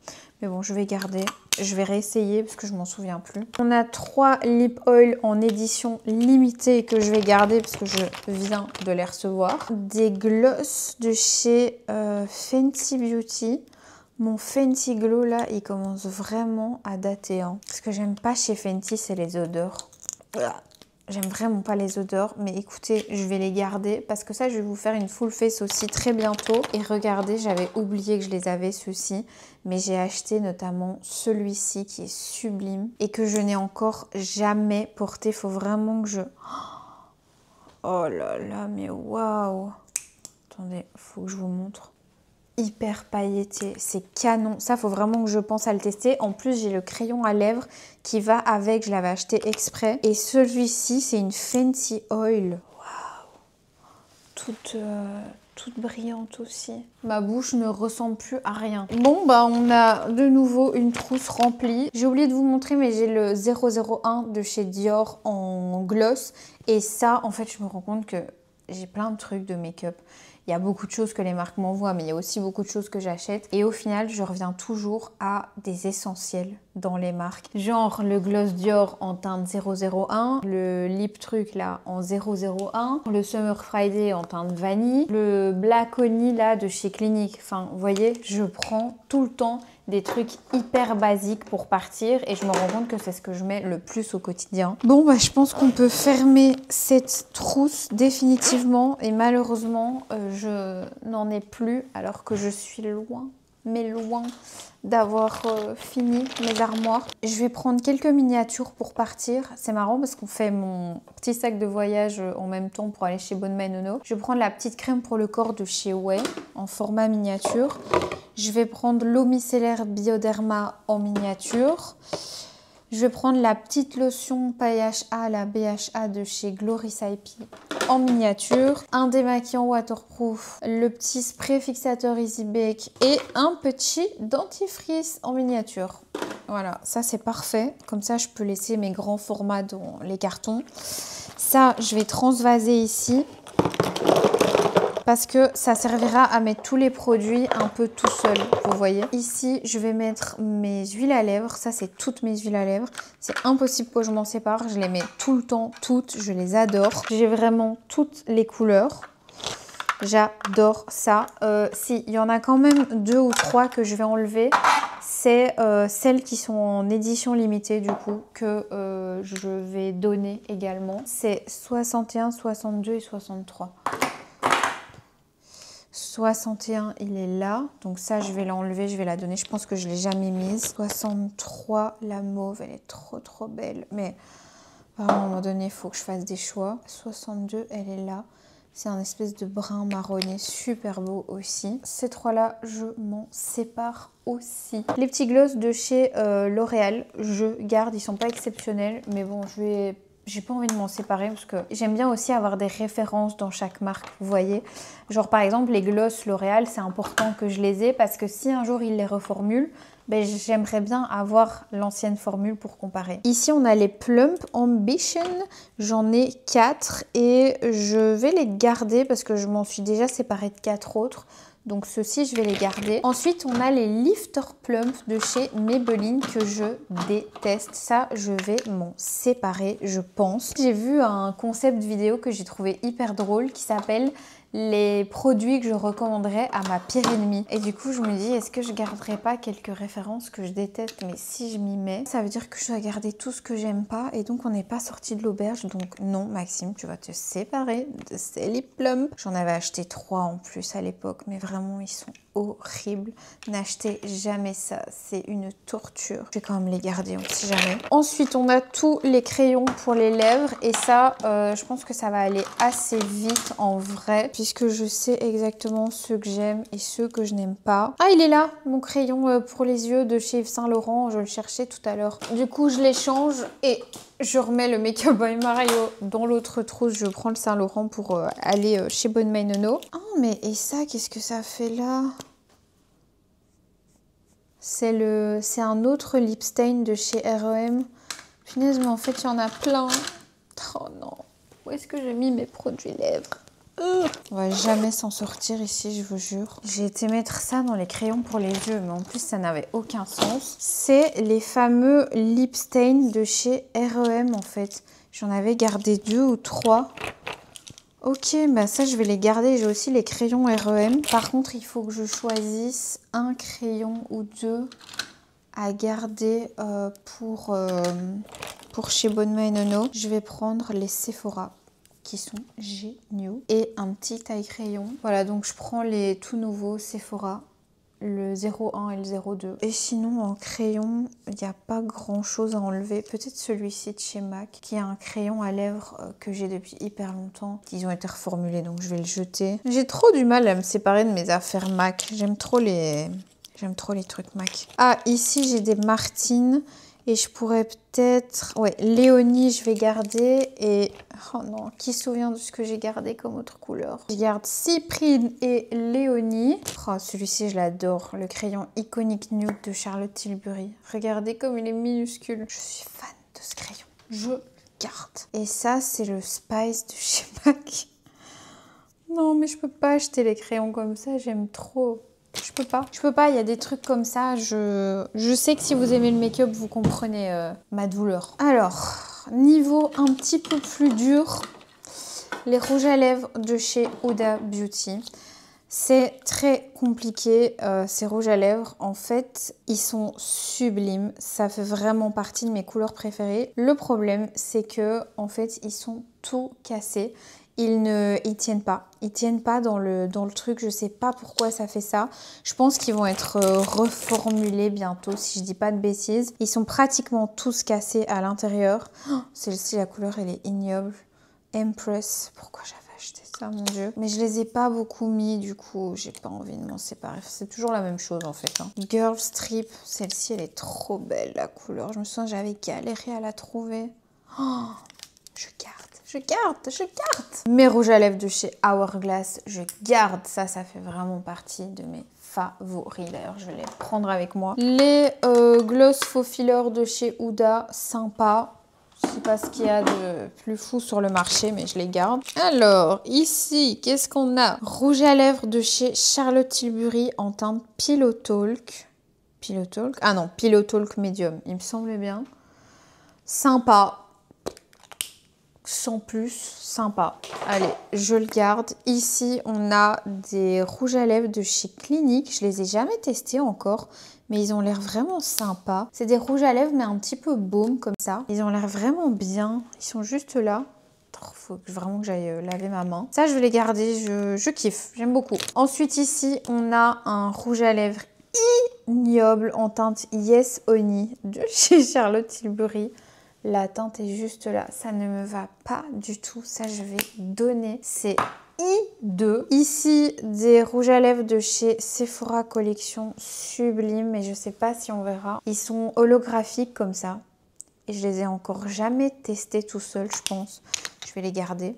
Mais bon, je vais garder. Je vais réessayer parce que je m'en souviens plus. On a 3 lip oil en édition limitée que je vais garder parce que je viens de les recevoir. Des gloss de chez Fenty Beauty. Mon Fenty Glow là, il commence vraiment à dater. Hein. Ce que j'aime pas chez Fenty, c'est les odeurs. J'aime vraiment pas les odeurs, mais écoutez, je vais les garder parce que ça, je vais vous faire une full face aussi très bientôt. Et regardez, j'avais oublié que je les avais ceux-ci, mais j'ai acheté notamment celui-ci qui est sublime et que je n'ai encore jamais porté. Faut vraiment que je... Oh là là, mais waouh! Attendez, faut que je vous montre. Hyper pailleté, c'est canon. Ça, faut vraiment que je pense à le tester. En plus, j'ai le crayon à lèvres qui va avec. Je l'avais acheté exprès. Et celui-ci, c'est une Fenty Oil. Waouh! Toute brillante aussi. Ma bouche ne ressemble plus à rien. Bon, bah, on a de nouveau une trousse remplie. J'ai oublié de vous montrer, mais j'ai le 001 de chez Dior en gloss. Et ça, en fait, je me rends compte que j'ai plein de trucs de make-up. Il y a beaucoup de choses que les marques m'envoient, mais il y a aussi beaucoup de choses que j'achète. Et au final, je reviens toujours à des essentiels dans les marques. Genre le gloss Dior en teinte 001, le lip truc là en 001, le Summer Friday en teinte vanille, le Black Honey là de chez Clinique. Enfin, vous voyez, je prends tout le temps des trucs hyper basiques pour partir et je me rends compte que c'est ce que je mets le plus au quotidien. Bon, bah, je pense qu'on peut fermer cette trousse définitivement et malheureusement, je n'en ai plus alors que je suis loin, mais loin d'avoir fini mes armoires. Je vais prendre quelques miniatures pour partir. C'est marrant parce qu'on fait mon petit sac de voyage en même temps pour aller chez Bon My Nono. Je vais prendre la petite crème pour le corps de chez Way en format miniature. Je vais prendre l'eau micellaire Bioderma en miniature. Je vais prendre la petite lotion PHA, la BHA de chez Glory IP en miniature. Un démaquillant waterproof, le petit spray fixateur Easy Bake et un petit dentifrice en miniature. Voilà, ça c'est parfait. Comme ça, je peux laisser mes grands formats dans les cartons. Ça, je vais transvaser ici. Parce que ça servira à mettre tous les produits un peu tout seul, vous voyez. Ici, je vais mettre mes huiles à lèvres. Ça, c'est toutes mes huiles à lèvres. C'est impossible que je m'en sépare. Je les mets tout le temps, toutes. Je les adore. J'ai vraiment toutes les couleurs. J'adore ça. Si, il y en a quand même 2 ou 3 que je vais enlever. C'est celles qui sont en édition limitée, du coup, que je vais donner également. C'est 61, 62 et 63. 61, il est là. Donc ça, je vais l'enlever, je vais la donner. Je pense que je ne l'ai jamais mise. 63, la mauve, elle est trop belle. Mais à un moment donné, il faut que je fasse des choix. 62, elle est là. C'est un espèce de brun marronné, super beau aussi. Ces 3-là, je m'en sépare aussi. Les petits gloss de chez L'Oréal, je garde. Ils sont pas exceptionnels, mais bon, j'ai pas envie de m'en séparer parce que j'aime bien aussi avoir des références dans chaque marque, vous voyez. Genre par exemple les gloss L'Oréal, c'est important que je les ai parce que si un jour ils les reformulent, ben, j'aimerais bien avoir l'ancienne formule pour comparer. Ici on a les Plump Ambition, j'en ai 4 et je vais les garder parce que je m'en suis déjà séparée de 4 autres. Donc ceux-ci, je vais les garder. Ensuite, on a les Lifter Plump de chez Maybelline que je déteste. Ça, je vais m'en séparer, je pense. J'ai vu un concept vidéo que j'ai trouvé hyper drôle qui s'appelle les produits que je recommanderais à ma pire ennemie. Et du coup, je me dis, est-ce que je garderai pas quelques références que je déteste? Mais si je m'y mets, ça veut dire que je dois garder tout ce que j'aime pas. Et donc, on n'est pas sorti de l'auberge. Donc non, Maxime, tu vas te séparer de ces lip plump. J'en avais acheté 3 en plus à l'époque. Mais vraiment, ils sont horribles. N'achetez jamais ça. C'est une torture. Je vais quand même les garder, on sait jamais. Ensuite, on a tous les crayons pour les lèvres. Et ça, je pense que ça va aller assez vite en vrai. Puisque je sais exactement ceux que j'aime et ceux que je n'aime pas. Ah, il est là, mon crayon pour les yeux de chez Yves Saint Laurent. Je le cherchais tout à l'heure. Du coup, je l'échange et je remets le Make Up by Mario dans l'autre trousse. Je prends le Saint Laurent pour aller chez Bon My Nono. Oh, mais et ça, qu'est-ce que ça fait là? C'est un autre lip stain de chez R.E.M. Punaise, mais en fait, il y en a plein. Oh non, où est-ce que j'ai mis mes produits lèvres? On va jamais s'en sortir ici, je vous jure. J'ai été mettre ça dans les crayons pour les yeux, mais en plus, ça n'avait aucun sens. C'est les fameux lip stains de chez R.E.M. en fait. J'en avais gardé 2 ou 3. Ok, bah ça je vais les garder. J'ai aussi les crayons REM. Par contre, il faut que je choisisse un crayon ou deux à garder pour chez Bonma et Nono. Je vais prendre les Sephora qui sont géniaux et un petit taille crayon. Voilà, donc je prends les tout nouveaux Sephora, le 01 et le 02. Et sinon, en crayon, il n'y a pas grand chose à enlever. Peut-être celui-ci de chez MAC, qui est un crayon à lèvres que j'ai depuis hyper longtemps. Ils ont été reformulés, donc je vais le jeter. J'ai trop du mal à me séparer de mes affaires MAC. J'aime trop les trucs MAC. Ah, ici, j'ai des Martine. Et je pourrais peut-être... Ouais, Léonie, je vais garder. Et... Oh non, qui se souvient de ce que j'ai gardé comme autre couleur? Je garde Cyprine et Léonie. Oh, celui-ci, je l'adore. Le crayon iconique nude de Charlotte Tilbury. Regardez comme il est minuscule. Je suis fan de ce crayon. Je le garde. Et ça, c'est le Spice de chez MAC. Non, mais je peux pas acheter les crayons comme ça. J'aime trop. Je peux pas, il y a des trucs comme ça, je sais que si vous aimez le make-up, vous comprenez ma douleur. Alors, niveau un petit peu plus dur, les rouges à lèvres de chez Huda Beauty. C'est très compliqué, ces rouges à lèvres. En fait, ils sont sublimes. Ça fait vraiment partie de mes couleurs préférées. Le problème, c'est que en fait, ils sont tout cassés. Ils tiennent pas. Ils tiennent pas dans le truc. Je sais pas pourquoi ça fait ça. Je pense qu'ils vont être reformulés bientôt, si je dis pas de bêtises. Ils sont pratiquement tous cassés à l'intérieur. Oh, celle-ci, la couleur, elle est ignoble. Empress. Pourquoi j'avais acheté ça, mon Dieu? Mais je les ai pas beaucoup mis, du coup, j'ai pas envie de m'en séparer. C'est toujours la même chose, en fait. Hein. Girl Strip. Celle-ci, elle est trop belle, la couleur. Je me souviens, j'avais galéré à la trouver. Oh, je garde. Je garde. Mes rouges à lèvres de chez Hourglass, je garde. Ça fait vraiment partie de mes favoris. D'ailleurs, je vais les prendre avec moi. Les gloss faux fillers de chez Huda, sympa. Je sais pas ce qu'il y a de plus fou sur le marché, mais je les garde. Alors, ici, qu'est-ce qu'on a? Rouge à lèvres de chez Charlotte Tilbury en teinte Pillow Talk. Pillow Talk? Ah non, Pillow Talk Medium, il me semblait bien. Sympa. Sans plus, sympa. Allez, je le garde. Ici, on a des rouges à lèvres de chez Clinique. Je les ai jamais testés encore, mais ils ont l'air vraiment sympas. C'est des rouges à lèvres, mais un petit peu baume comme ça. Ils ont l'air vraiment bien. Ils sont juste là. Faut vraiment que j'aille laver ma main. Ça, je vais les garder. Je kiffe. J'aime beaucoup. Ensuite, ici, on a un rouge à lèvres ignoble en teinte Yes Honey de chez Charlotte Tilbury. La teinte est juste là, ça ne me va pas du tout, ça je vais donner, c'est hideux. Ici, des rouges à lèvres de chez Sephora Collection, sublime, mais je sais pas si on verra. Ils sont holographiques comme ça, et je les ai encore jamais testés tout seuls, je pense. Je vais les garder.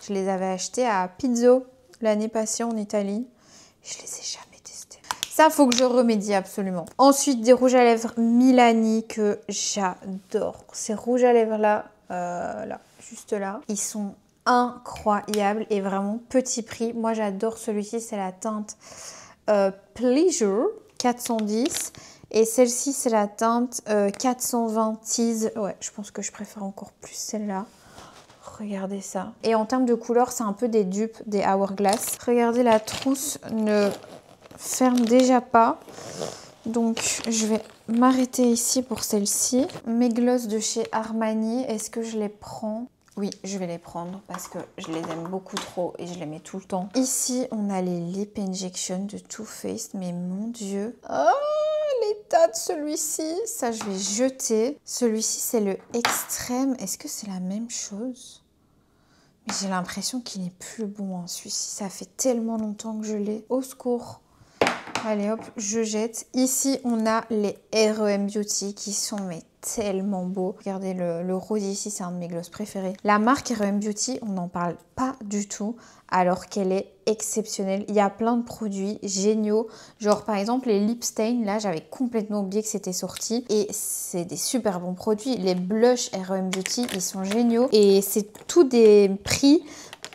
Je les avais achetés à Pizzo l'année passée en Italie, je les ai jamais. Ça, faut que je remédie absolument. Ensuite, des rouges à lèvres Milani que j'adore. Ces rouges à lèvres-là, là, juste là, ils sont incroyables et vraiment petit prix. Moi, j'adore celui-ci, c'est la teinte Pleasure 410. Et celle-ci, c'est la teinte 420 Tease. Ouais, je pense que je préfère encore plus celle-là. Regardez ça. Et en termes de couleur, c'est un peu des dupes des Hourglass. Regardez, la trousse ne ferme déjà pas, donc je vais m'arrêter ici pour celle-ci. Mes glosses de chez Armani, est-ce que je les prends? Oui, je vais les prendre parce que je les aime beaucoup trop et je les mets tout le temps. Ici, on a les Lip Injection de Too Faced, mais mon Dieu. Oh, l'état de celui-ci, ça je vais jeter. Celui-ci, c'est le Extrême. Est-ce que c'est la même chose? Mais j'ai l'impression qu'il n'est plus bon, hein, celui-ci. Ça fait tellement longtemps que je l'ai. Au secours. Allez hop, je jette. Ici, on a les REM Beauty qui sont mais tellement beaux. Regardez, le rose ici, c'est un de mes glosses préférés. La marque REM Beauty, on n'en parle pas du tout, alors qu'elle est exceptionnelle. Il y a plein de produits géniaux. Genre, par exemple, les lip stains, là, j'avais complètement oublié que c'était sorti. Et c'est des super bons produits. Les blushs REM Beauty, ils sont géniaux. Et c'est tous des prix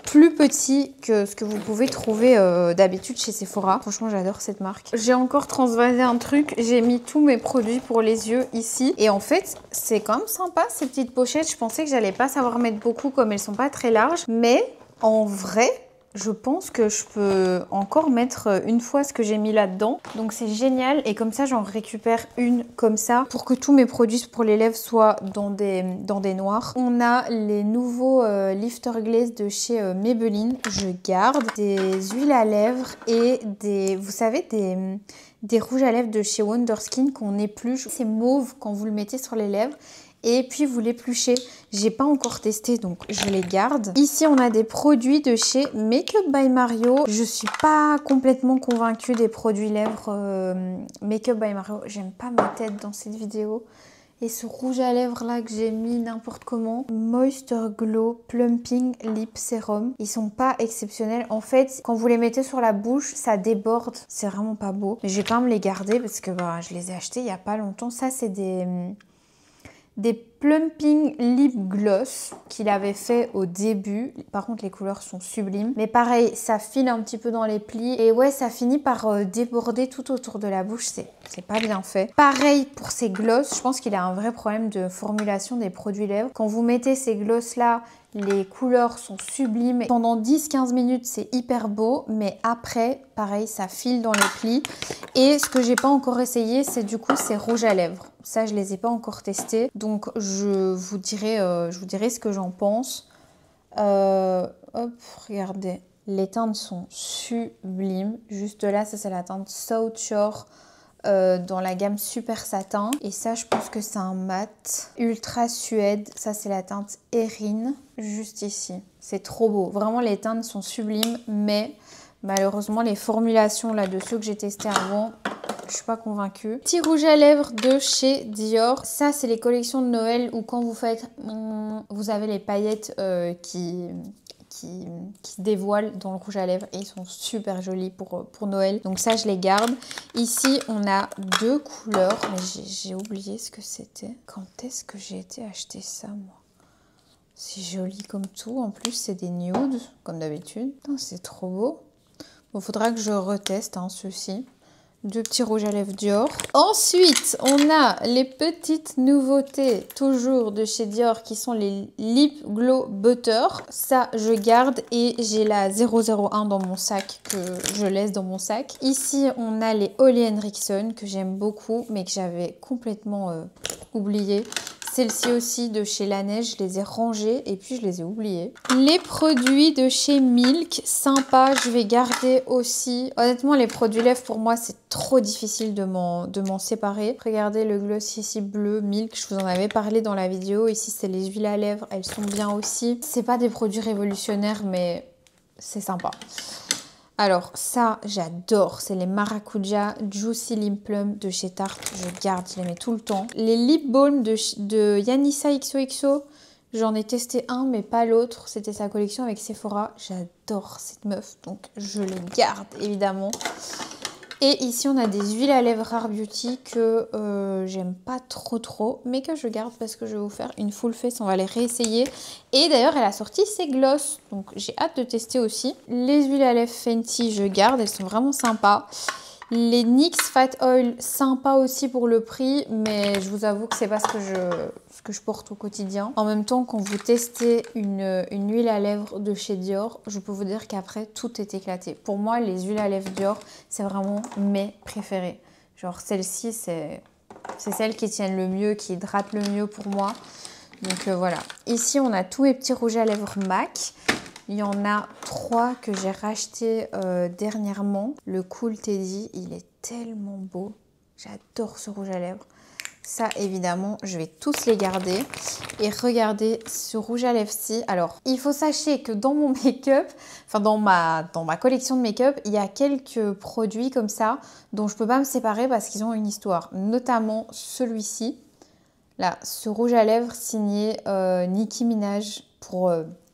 plus petit que ce que vous pouvez trouver d'habitude chez Sephora. Franchement, j'adore cette marque. J'ai encore transvasé un truc. J'ai mis tous mes produits pour les yeux ici. Et en fait, c'est quand même sympa ces petites pochettes. Je pensais que j'allais pas savoir mettre beaucoup comme elles sont pas très larges. Mais En vrai, je pense que je peux encore mettre une fois ce que j'ai mis là-dedans. Donc c'est génial et comme ça j'en récupère une comme ça pour que tous mes produits pour les lèvres soient dans des noirs. On a les nouveaux Lifter Glaze de chez Maybelline. Je garde des huiles à lèvres et vous savez, des rouges à lèvres de chez Wonderskin qu'on épluche. C'est mauve quand vous le mettez sur les lèvres. Et puis vous l'épluchez. J'ai pas encore testé donc je les garde. Ici on a des produits de chez Makeup by Mario. Je suis pas complètement convaincue des produits lèvres Makeup by Mario. J'aime pas ma tête dans cette vidéo. Et ce rouge à lèvres là que j'ai mis n'importe comment. Moisture Glow Plumping Lip Serum. Ils sont pas exceptionnels. En fait, quand vous les mettez sur la bouche, ça déborde. C'est vraiment pas beau. Mais je vais quand même les garder parce que bah, je les ai achetés il y a pas longtemps. Ça c'est des Plumping Lip Gloss qu'il avait fait au début. Par contre, les couleurs sont sublimes. Mais pareil, ça file un petit peu dans les plis. Et ouais, ça finit par déborder tout autour de la bouche. C'est pas bien fait. Pareil pour ces gloss. Je pense qu'il a un vrai problème de formulation des produits lèvres. Quand vous mettez ces gloss-là, les couleurs sont sublimes. Pendant 10-15 minutes, c'est hyper beau. Mais après, pareil, ça file dans les plis. Et ce que j'ai pas encore essayé, c'est du coup ces rouges à lèvres. Ça, je les ai pas encore testés. Donc, je vous dirai ce que j'en pense. Hop, regardez. Les teintes sont sublimes. Juste là, ça c'est la teinte South Shore dans la gamme Super Satin. Et ça, je pense que c'est un mat. Ultra Suède. Ça, c'est la teinte Erin. Juste ici. C'est trop beau. Vraiment, les teintes sont sublimes. Mais malheureusement, les formulations là de ceux que j'ai testés avant, je suis pas convaincue. Petit rouge à lèvres de chez Dior. Ça, c'est les collections de Noël où quand vous faites... vous avez les paillettes qui se dévoilent dans le rouge à lèvres et ils sont super jolis pour Noël. Donc ça, je les garde. Ici, on a deux couleurs. Mais j'ai oublié ce que c'était. Quand est-ce que j'ai été acheter ça, moi? C'est joli comme tout. En plus, c'est des nudes, comme d'habitude. C'est trop beau. Bon, faudra que je reteste ceux-ci. Deux petits rouges à lèvres Dior. Ensuite, on a les petites nouveautés, toujours de chez Dior, qui sont les Lip Glow Butter. Ça, je garde et j'ai la 001 dans mon sac, que je laisse dans mon sac. Ici, on a les Holly Henriksen, que j'aime beaucoup, mais que j'avais complètement oublié. Celles-ci aussi de chez La Neige, je les ai rangées et puis je les ai oubliées. Les produits de chez Milk, sympa, je vais garder aussi. Honnêtement, les produits lèvres, pour moi, c'est trop difficile de m'en séparer. Regardez le gloss ici bleu, Milk, je vous en avais parlé dans la vidéo. Ici, c'est les huiles à lèvres, elles sont bien aussi. C'est pas des produits révolutionnaires, mais c'est sympa. Alors ça, j'adore, c'est les Maracuja Juicy Lip Plum de chez Tarte. Je garde, je les mets tout le temps. Les Lip Balm de Yanissa XOXO, j'en ai testé un mais pas l'autre. C'était sa collection avec Sephora. J'adore cette meuf, donc je les garde évidemment. Et ici, on a des huiles à lèvres Rare Beauty que j'aime pas trop, mais que je garde parce que je vais vous faire une full face. On va les réessayer. Et d'ailleurs, elle a sorti ses gloss, donc j'ai hâte de tester aussi. Les huiles à lèvres Fenty, je garde, elles sont vraiment sympas. Les NYX Fat Oil, sympa aussi pour le prix, mais je vous avoue que c'est pas ce que je porte au quotidien. En même temps, quand vous testez une huile à lèvres de chez Dior, je peux vous dire qu'après, tout est éclaté. Pour moi, les huiles à lèvres Dior, c'est vraiment mes préférées. Genre celle-ci, c'est celle qui tiennent le mieux, qui hydrate le mieux pour moi. Donc voilà. Ici, on a tous mes petits rouges à lèvres MAC. Il y en a 3 que j'ai racheté dernièrement. Le Cool Teddy, il est tellement beau. J'adore ce rouge à lèvres. Ça, évidemment, je vais tous les garder. Et regardez ce rouge à lèvres-ci. Alors, il faut sachez que dans mon make-up, enfin dans ma collection de make-up, il y a quelques produits comme ça dont je ne peux pas me séparer parce qu'ils ont une histoire. Notamment celui-ci. Là, ce rouge à lèvres signé Nicki Minaj pour...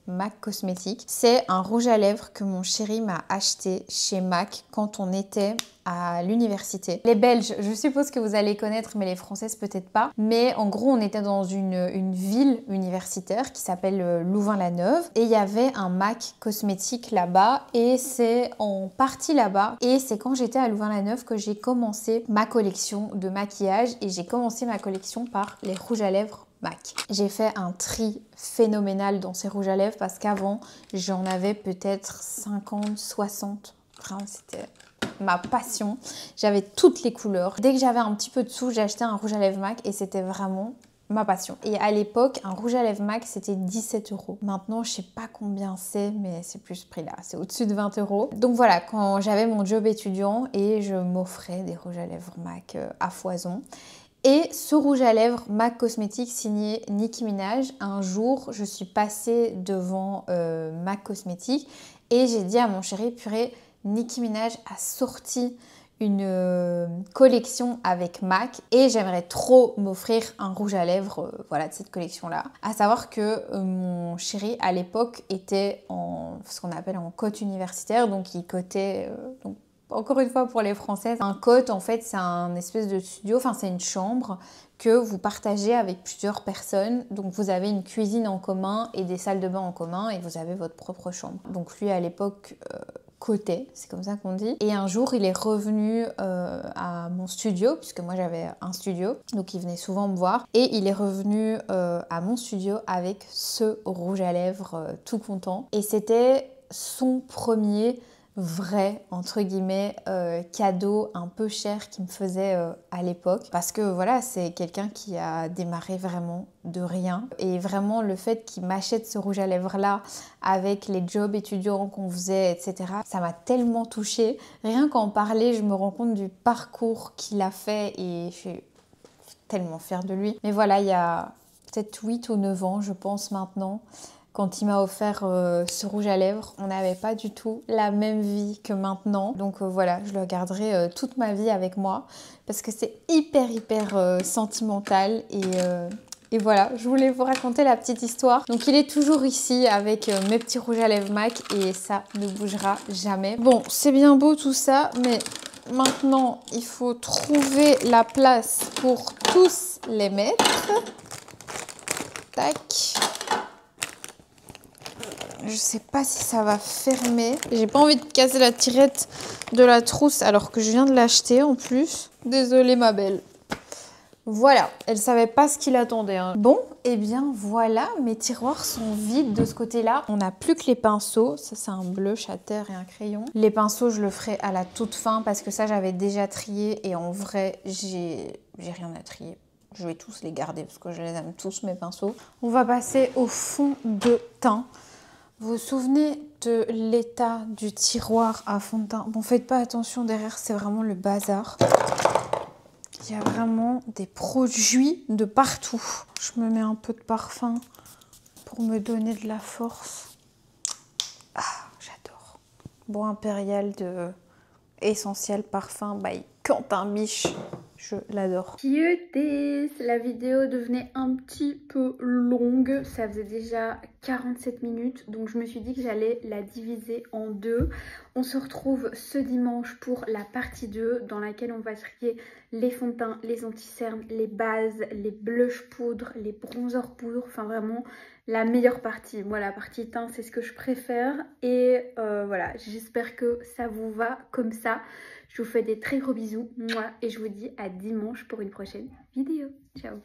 MAC Cosmétiques. C'est un rouge à lèvres que mon chéri m'a acheté chez MAC quand on était à l'université. Les Belges, je suppose que vous allez connaître, mais les Françaises peut-être pas. Mais en gros, on était dans une ville universitaire qui s'appelle Louvain-la-Neuve et il y avait un MAC Cosmétiques là-bas et c'est en partie là-bas. Et c'est quand j'étais à Louvain-la-Neuve que j'ai commencé ma collection de maquillage et j'ai commencé ma collection par les rouges à lèvres MAC. J'ai fait un tri phénoménal dans ces rouges à lèvres parce qu'avant, j'en avais peut-être 50, 60. Vraiment, c'était ma passion. J'avais toutes les couleurs. Dès que j'avais un petit peu de sous, j'ai acheté un rouge à lèvres MAC et c'était vraiment ma passion. Et à l'époque, un rouge à lèvres MAC, c'était 17 €. Maintenant, je sais pas combien c'est, mais c'est plus ce prix-là. C'est au-dessus de 20 €. Donc voilà, quand j'avais mon job étudiant et je m'offrais des rouges à lèvres MAC à foison. Et ce rouge à lèvres MAC Cosmetics signé Nicki Minaj, un jour, je suis passée devant MAC Cosmetics et j'ai dit à mon chéri, purée, Nicki Minaj a sorti une collection avec MAC et j'aimerais trop m'offrir un rouge à lèvres voilà, de cette collection-là. À savoir que mon chéri, à l'époque, était en ce qu'on appelle en cote universitaire, donc il cotait... Encore une fois pour les Françaises, un cote en fait c'est un espèce de studio, enfin c'est une chambre que vous partagez avec plusieurs personnes. Donc vous avez une cuisine en commun et des salles de bain en commun et vous avez votre propre chambre. Donc lui à l'époque cotait, c'est comme ça qu'on dit. Et un jour il est revenu à mon studio, puisque moi j'avais un studio, donc il venait souvent me voir. Et il est revenu à mon studio avec ce rouge à lèvres tout content. Et c'était son premier vrai entre guillemets cadeau un peu cher qu'il me faisait à l'époque parce que voilà c'est quelqu'un qui a démarré vraiment de rien et vraiment le fait qu'il m'achète ce rouge à lèvres là avec les jobs étudiants qu'on faisait etc, ça m'a tellement touchée. Rien qu'en parler je me rends compte du parcours qu'il a fait et je suis tellement fière de lui. Mais voilà, il y a peut-être 8 ou 9 ans je pense maintenant, quand il m'a offert ce rouge à lèvres, on n'avait pas du tout la même vie que maintenant. Donc voilà, je le garderai toute ma vie avec moi parce que c'est hyper sentimental et voilà, je voulais vous raconter la petite histoire. Donc il est toujours ici avec mes petits rouges à lèvres MAC et ça ne bougera jamais. Bon, c'est bien beau tout ça, mais maintenant il faut trouver la place pour tous les mettre. Tac. Je sais pas si ça va fermer. J'ai pas envie de casser la tirette de la trousse alors que je viens de l'acheter en plus. Désolée ma belle. Voilà, elle savait pas ce qu'il attendait. Hein. Bon, et bien voilà, mes tiroirs sont vides de ce côté-là. On n'a plus que les pinceaux. Ça c'est un bleu shatter et un crayon. Les pinceaux je le ferai à la toute fin parce que ça j'avais déjà trié et en vrai j'ai rien à trier. Je vais tous les garder parce que je les aime tous mes pinceaux. On va passer au fond de teint. Vous vous souvenez de l'état du tiroir à fond de teint? Bon, faites pas attention, derrière, c'est vraiment le bazar. Il y a vraiment des produits de partout. Je me mets un peu de parfum pour me donner de la force. Ah, j'adore. Bon, Impérial de Essentiel Parfum by Quentin Biche. Je l'adore. Cuties, la vidéo devenait un petit peu longue. Ça faisait déjà 47 minutes. Donc je me suis dit que j'allais la diviser en deux. On se retrouve ce dimanche pour la partie 2 dans laquelle on va trier les fonds de teint, les anti-cernes, les bases, les blush poudres, les bronzers poudres. Enfin vraiment la meilleure partie. Moi la partie teint c'est ce que je préfère. Et voilà, j'espère que ça vous va comme ça. Je vous fais des très gros bisous, moi, et je vous dis à dimanche pour une prochaine vidéo. Ciao!